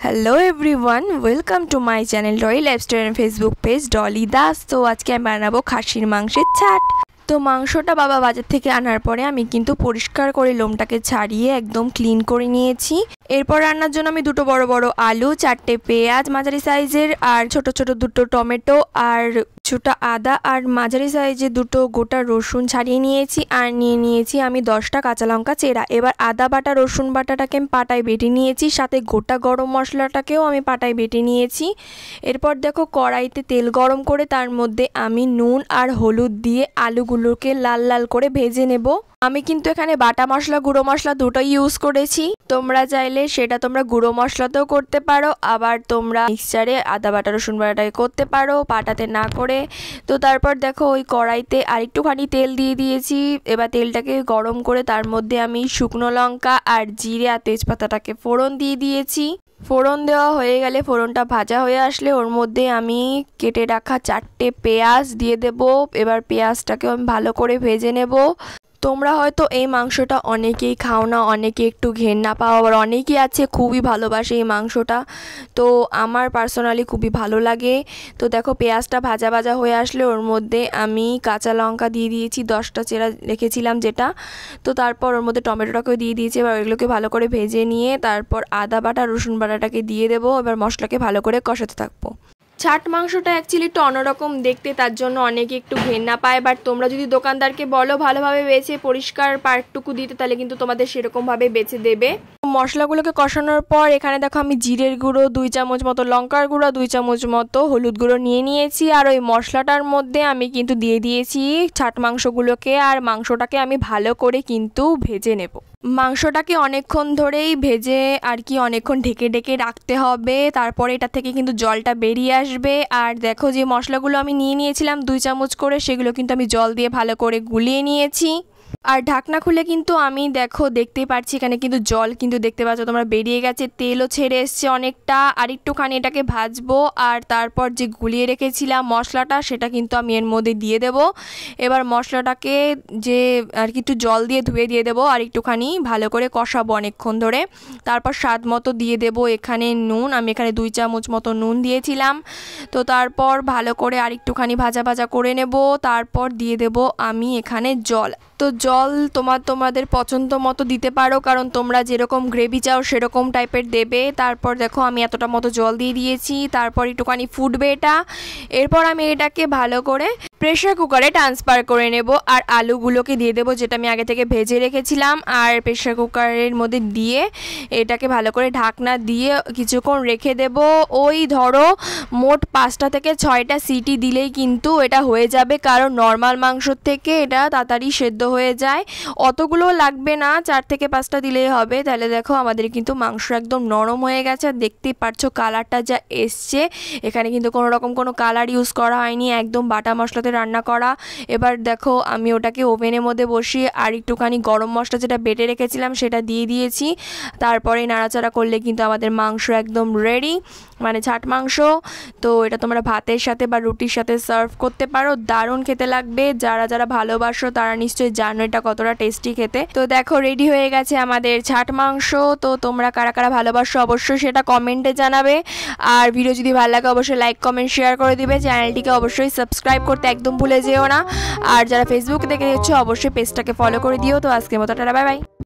Hello everyone welcome to my channel Dolly lifestyle and Facebook page Dolly Das. तो आज के बानाबो खासिर मांसेर चाट। तो मांसटा बाबा बाजार থেকে আনার পরে আমি কিন্তু পরিষ্কার করে লোমটাকে ছাড়িয়ে একদম ক্লিন করে নিয়েছি। এরপর রান্নার জন্য আমি দুটো বড় বড় আলু, চারটে পেঁয়াজ মাঝারি সাইজের, আর ছোট ছোট দুটো টমেটো, আর ছোট আদা, আর মাঝারি সাইজের দুটো গোটা রসুন ছাড়িয়ে নিয়েছি। আর নিয়ে নিয়েছি আমি 10টা কাঁচা লঙ্কা চেরা। এবার আদা বাটা রসুন বাটাটাকে আমি পাটায় বেটে নিয়েছি, সাথে গোটা গরম মশলাটাকেও আমি পাটায় বেটে নিয়েছি। এরপর দেখো কড়াইতে তেল গরম করে তার মধ্যে আমি নুন আর হলুদ দিয়ে আলুগুলোকে লাল লাল করে ভেজে নেব। আমি কিন্তু এখানে বাটা মশলা গুঁড়ো মশলা দুটোই ইউজ করেছি। তোমরা চাইলে সেটা তোমরা গুঁড়ো মশলাতেও করতে পারো, আবার তোমরা মিক্সচারে আদা বাটা রসুন বাটাটাকে করতে পারো পাটাতে না করে। তো তারপর দেখো ওই কড়াইতে আরেকটুখানি তেল দিয়ে দিয়েছি। এবার তেলটাকে গরম করে তার মধ্যে আমি শুকনো লঙ্কা আর জিরে আর তেজপাতাটাকে ফোড়ন দিয়ে দিয়েছি। ফোড়ন দেওয়া হয়ে গেলে ফোড়নটা ভাজা হয়ে আসলে ওর মধ্যে আমি কেটে রাখা 4টে পেঁয়াজ দিয়ে দেব। এবার পেঁয়াজটাকে আমি ভালো করে ভেজে নেব। তোমরা হয়তো এই মাংসটা অনেকেই খাও না, অনেকে একটু ঘেন্না পাও, আবার অনেকেই আছে খুবই ভালোবাসে এই মাংসটা। তো আমার পার্সোনালি খুবই ভালো লাগে। তো দেখো পেঁয়াজটা ভাজা ভাজা হয়ে আসলে ওর মধ্যে আমি কাঁচা লঙ্কা দিয়ে দিয়েছি 10টা চেরা রেখেছিলাম যেটা। তো তারপর ওর মধ্যে টমেটোটাকেও দিয়ে দিয়েছি। এবার ওইগুলোকে ভালো করে ভেজে নিয়ে তারপর আদা বাটা রসুন বাটাটাকে দিয়ে দেবো। এবার মশলাকে ভালো করে কষাতে থাকবো। ছাট মাংসটা অ্যাকচুয়ালি একটু অন্যরকম দেখতে, তার জন্য অনেকে একটু ঘেন্না পায়। বাট তোমরা যদি দোকানদারকে বলো ভালোভাবে বেছে পরিষ্কার পার্টটুকু দিতে, তাহলে কিন্তু তোমাদের সেরকমভাবে বেছে দেবে। মশলাগুলোকে কষানোর পর এখানে দেখো আমি জিরের গুঁড়ো 2 চামচ মতো, লঙ্কার গুঁড়ো 2 চামচ মতো, হলুদ গুঁড়ো নিয়ে নিয়েছি। আর ওই মশলাটার মধ্যে আমি কিন্তু দিয়ে দিয়েছি ছাট মাংসগুলোকে। আর মাংসটাকে আমি ভালো করে কিন্তু ভেজে নেব। মাংসটাকে অনেকক্ষণ ধরেই ভেজে আর কি অনেকক্ষণ ঢেকে ঢেকে রাখতে হবে। তারপরে এটা থেকে কিন্তু জলটা বেরিয়ে আসবে। আর দেখো যে মশলাগুলো আমি নিয়ে নিয়েছিলাম 2 চামচ করে, সেগুলো কিন্তু আমি জল দিয়ে ভালো করে গুলিয়ে নিয়েছি। আর ঢাকনা খুলে কিন্তু আমি দেখো দেখতেই পাচ্ছি এখানে কিন্তু জল কিন্তু দেখতে পাচ্ছ তোমরা বেরিয়ে গেছে, তেলও ছেড়ে এসছে অনেকটা। আর একটুখানি এটাকে ভাজবো। আর তারপর যে গুলিয়ে রেখেছিলাম মশলাটা সেটা কিন্তু আমি এর মধ্যে দিয়ে দেব। এবার মশলাটাকে যে আর কি একটু জল দিয়ে ধুয়ে দিয়ে দেবো, আর একটুখানি ভালো করে কষাবো অনেকক্ষণ ধরে। তারপর স্বাদ মতো দিয়ে দেব এখানে নুন। আমি এখানে 2 চামচ মতো নুন দিয়েছিলাম। তো তারপর ভালো করে আর একটুখানি ভাজা ভাজা করে নেব। তারপর দিয়ে দেব আমি এখানে জল। তো জল তোমাদের পছন্দ মতো দিতে পারো, কারণ তোমরা যেরকম গ্রেভি চাও সেরকম টাইপের দেবে। তারপর দেখো আমি এতটা মতো জল দিয়ে দিয়েছি। তারপর একটুখানি ফুটবে এটা। এরপর আমি এটাকে ভালো করে প্রেশার কুকারে ট্রান্সফার করে নেব। আর আলুগুলোকে দিয়ে দেবো যেটা আমি আগে থেকে ভেজে রেখেছিলাম। আর প্রেশার কুকারের মধ্যে দিয়ে এটাকে ভালো করে ঢাকনা দিয়ে কিছুক্ষণ রেখে দেব। ওই ধরো মোট 5টা থেকে 6টা সিটি দিলেই কিন্তু এটা হয়ে যাবে, কারণ নর্মাল মাংসর থেকে এটা তাড়াতাড়ি সেদ্ধ হয়ে যায়। অতগুলো লাগবে না, 4 থেকে 5টা দিলেই হবে। তাহলে দেখো আমাদের কিন্তু মাংস একদম নরম হয়ে গেছে। আর দেখতেই পারছো কালারটা যা এসছে, এখানে কিন্তু কোনো রকম কোনো কালার ইউজ করা হয়নি, একদম বাটা মশলাতে রান্না করা। এবার দেখো আমি ওটাকে ওভেনের মধ্যে বসিয়ে আর একটুখানি গরম মশলা যেটা বেটে রেখেছিলাম সেটা দিয়ে দিয়েছি। তারপরে নাড়াচাড়া করলে কিন্তু আমাদের মাংস একদম রেডি, মানে ছাট মাংস। তো এটা তোমরা ভাতের সাথে বা রুটির সাথে সার্ভ করতে পারো, দারুণ খেতে লাগবে। যারা যারা ভালোবাসো তারা নিশ্চয়ই জানো এটা কতটা টেস্টি খেতে। তো দেখো রেডি হয়ে গেছে আমাদের ছাট মাংস। তো তোমরা কারা কারা ভালোবাসো অবশ্যই সেটা কমেন্টে জানাবে। আর ভিডিও যদি ভালো লাগে অবশ্যই লাইক কমেন্ট শেয়ার করে দিবে। চ্যানেলটিকে অবশ্যই সাবস্ক্রাইব করতে একদম ভুলে যেও না। আর যারা ফেসবুক থেকে দেখছো অবশ্যই পেজটাকে ফলো করে দিও। তো আজকের মতো টাটা, বাই বাই।